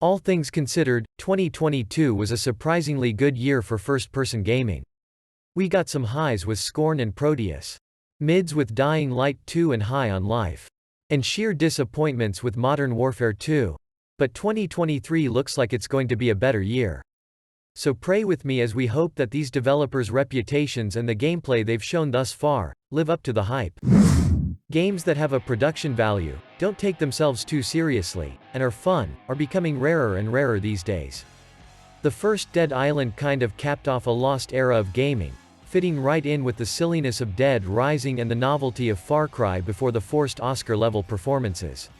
All things considered, 2022 was a surprisingly good year for first-person gaming. We got some highs with Scorn and Proteus, mids with Dying Light 2 and High on Life, and sheer disappointments with Modern Warfare 2. But 2023 looks like it's going to be a better year. So pray with me as we hope that these developers' reputations and the gameplay they've shown thus far live up to the hype. Games that have a production value, don't take themselves too seriously, and are fun, are becoming rarer and rarer these days. The first Dead Island kind of capped off a lost era of gaming, fitting right in with the silliness of Dead Rising and the novelty of Far Cry before the forced Oscar-level performances.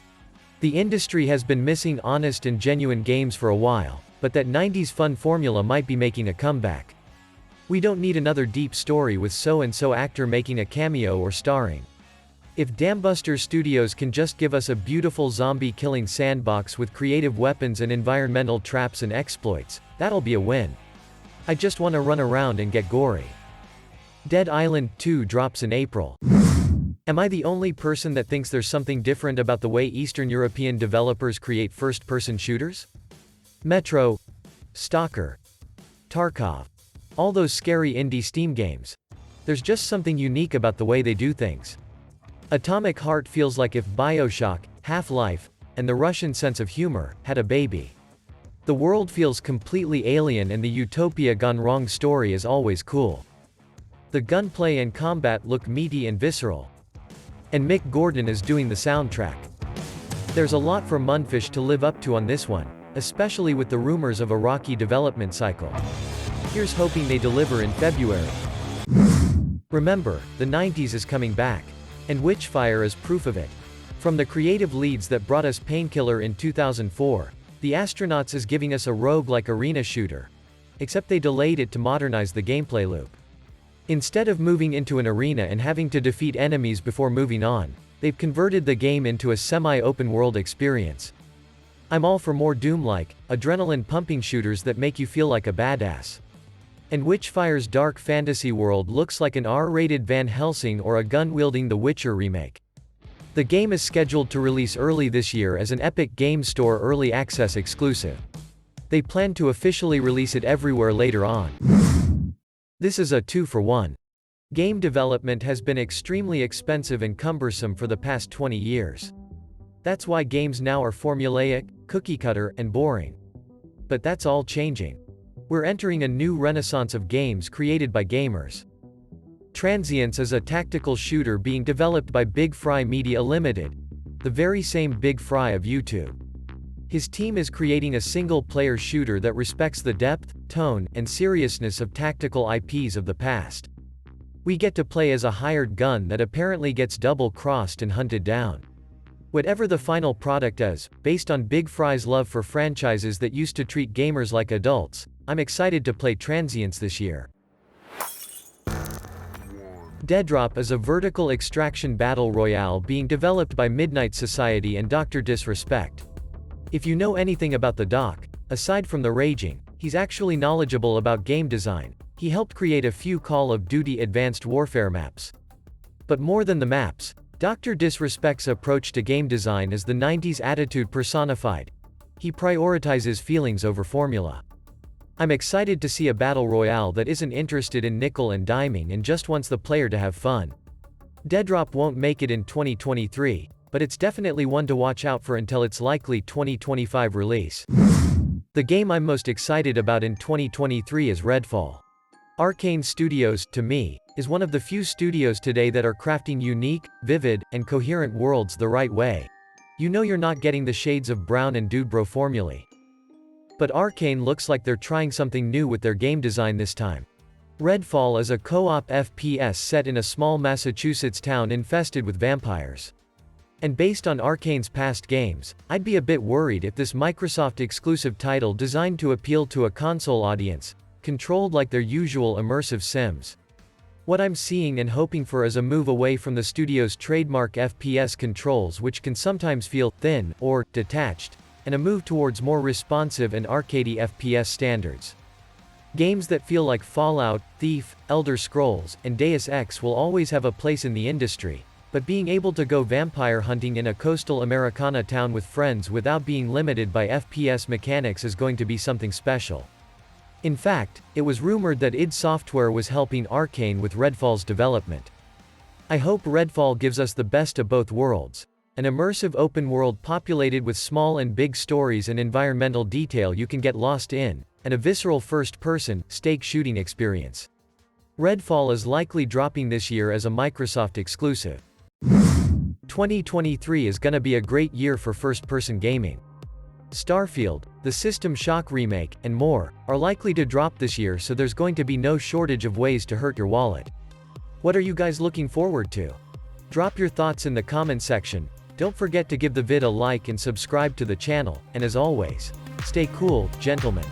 The industry has been missing honest and genuine games for a while, but that 90s fun formula might be making a comeback. We don't need another deep story with so-and-so actor making a cameo or starring. If Dambuster Studios can just give us a beautiful zombie-killing sandbox with creative weapons and environmental traps and exploits, that'll be a win. I just want to run around and get gory. Dead Island 2 drops in April. Am I the only person that thinks there's something different about the way Eastern European developers create first-person shooters? Metro, Stalker, Tarkov, all those scary indie Steam games. There's just something unique about the way they do things. Atomic Heart feels like if BioShock, Half-Life, and the Russian sense of humor had a baby. The world feels completely alien and the utopia gone wrong story is always cool. The gunplay and combat look meaty and visceral. And Mick Gordon is doing the soundtrack. There's a lot for Mundfish to live up to on this one, especially with the rumors of a rocky development cycle. Here's hoping they deliver in February. Remember, the 90s is coming back. And Witchfire is proof of it. From the creative leads that brought us Painkiller in 2004, The Astronauts is giving us a rogue-like arena shooter. Except they delayed it to modernize the gameplay loop. Instead of moving into an arena and having to defeat enemies before moving on, they've converted the game into a semi-open world experience. I'm all for more Doom-like, adrenaline-pumping shooters that make you feel like a badass. And Witchfire's dark fantasy world looks like an R-rated Van Helsing or a gun-wielding The Witcher remake. The game is scheduled to release early this year as an Epic Games Store early access exclusive. They plan to officially release it everywhere later on. This is a 2-for-1. Game development has been extremely expensive and cumbersome for the past 20 years. That's why games now are formulaic, cookie-cutter, and boring. But that's all changing. We're entering a new renaissance of games created by gamers. Transients is a tactical shooter being developed by Big Fry Media Limited, the very same Big Fry of YouTube. His team is creating a single-player shooter that respects the depth, tone, and seriousness of tactical IPs of the past. We get to play as a hired gun that apparently gets double-crossed and hunted down. Whatever the final product is, based on Big Fry's love for franchises that used to treat gamers like adults, I'm excited to play Transients this year. Deadrop is a vertical extraction battle royale being developed by Midnight Society and Dr. Disrespect. If you know anything about the doc, aside from the raging, he's actually knowledgeable about game design. He helped create a few Call of Duty Advanced Warfare maps. But more than the maps, Dr. Disrespect's approach to game design is the 90s attitude personified. He prioritizes feelings over formula. I'm excited to see a battle royale that isn't interested in nickel and diming and just wants the player to have fun. Deadrop won't make it in 2023, but it's definitely one to watch out for until its likely 2025 release. The game I'm most excited about in 2023 is Redfall. Arcane Studios, to me, is one of the few studios today that are crafting unique, vivid, and coherent worlds the right way. You know you're not getting the shades of Brown and Dude Bro formulae. But Arcane looks like they're trying something new with their game design this time. Redfall is a co-op FPS set in a small Massachusetts town infested with vampires. And based on Arcane's past games, I'd be a bit worried if this Microsoft-exclusive title designed to appeal to a console audience, controlled like their usual immersive sims. What I'm seeing and hoping for is a move away from the studio's trademark FPS controls which can sometimes feel thin or detached, and a move towards more responsive and arcadey FPS standards. Games that feel like Fallout, Thief, Elder Scrolls, and Deus Ex will always have a place in the industry, but being able to go vampire hunting in a coastal Americana town with friends without being limited by FPS mechanics is going to be something special. In fact, it was rumored that id Software was helping Arcane with Redfall's development. I hope Redfall gives us the best of both worlds. An immersive open world populated with small and big stories and environmental detail you can get lost in, and a visceral first-person, stake shooting experience. Redfall is likely dropping this year as a Microsoft exclusive. 2023 is gonna be a great year for first-person gaming. Starfield, the System Shock remake, and more, are likely to drop this year, so there's going to be no shortage of ways to hurt your wallet. What are you guys looking forward to? Drop your thoughts in the comment section. Don't forget to give the vid a like and subscribe to the channel, and as always, stay cool, gentlemen.